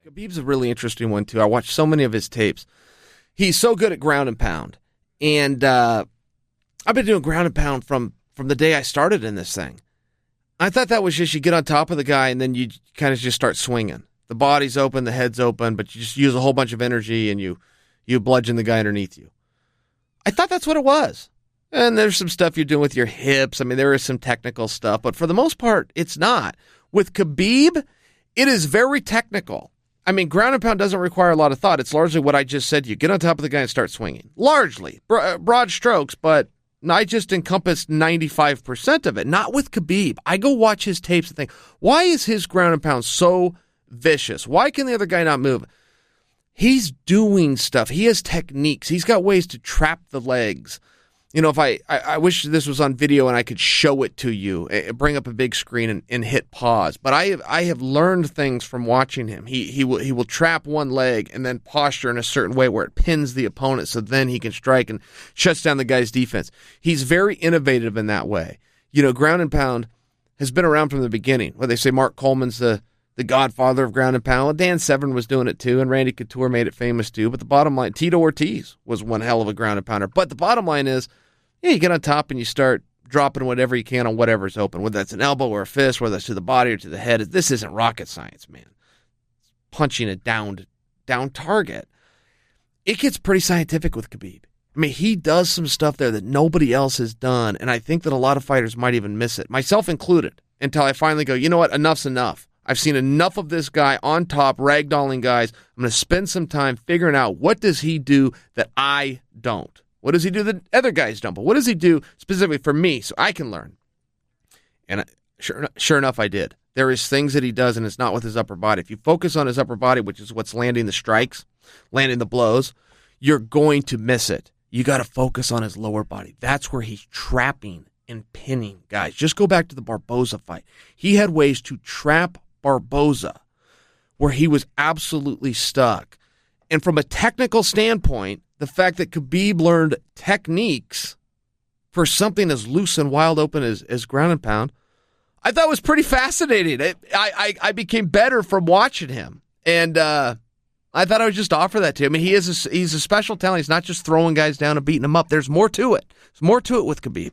Khabib's a really interesting one, too. I watched so many of his tapes. He's so good at ground and pound. And I've been doing ground and pound from the day I started in this thing. I thought that was just you get on top of the guy and then you kind of just start swinging. The body's open, the head's open, but you just use a whole bunch of energy and you bludgeon the guy underneath you. I thought that's what it was. And there's some stuff you're doing with your hips. I mean, there is some technical stuff, but for the most part, it's not. With Khabib, it is very technical. I mean, ground and pound doesn't require a lot of thought. It's largely what I just said to you. Get on top of the guy and start swinging. Largely. Broad strokes, but I just encompassed 95% of it. Not with Khabib. I go watch his tapes and think, why is his ground and pound so vicious? Why can the other guy not move? He's doing stuff. He has techniques. He's got ways to trap the legs. You know, if I wish this was on video and I could show it to you, bring up a big screen and hit pause. But I have learned things from watching him. He will trap one leg and then posture in a certain way where it pins the opponent so then he can strike and shuts down the guy's defense. He's very innovative in that way. You know, ground and pound has been around from the beginning. Where they say Mark Coleman's the godfather of ground and pound. Well, Dan Severn was doing it too, and Randy Couture made it famous too. But the bottom line, Tito Ortiz was one hell of a ground and pounder. But the bottom line is, yeah, you get on top and you start dropping whatever you can on whatever's open, whether that's an elbow or a fist, whether that's to the body or to the head. This isn't rocket science, man. It's punching a down target. It gets pretty scientific with Khabib. I mean, he does some stuff there that nobody else has done, and I think that a lot of fighters might even miss it, myself included, until I finally go, you know what, enough's enough. I've seen enough of this guy on top, ragdolling guys. I'm going to spend some time figuring out what does he do that I don't. What does he do that other guys don't? But what does he do specifically for me so I can learn? And sure enough, I did. There is things that he does, and it's not with his upper body. If you focus on his upper body, which is what's landing the strikes, landing the blows, you're going to miss it. You got to focus on his lower body. That's where he's trapping and pinning guys. Just go back to the Barboza fight. He had ways to trap Barboza where he was absolutely stuck. And from a technical standpoint, the fact that Khabib learned techniques for something as loose and wild open as ground and pound, I thought was pretty fascinating. I became better from watching him. And I thought I would just offer that to him. I mean, he's a special talent. He's not just throwing guys down and beating them up. There's more to it. There's more to it with Khabib.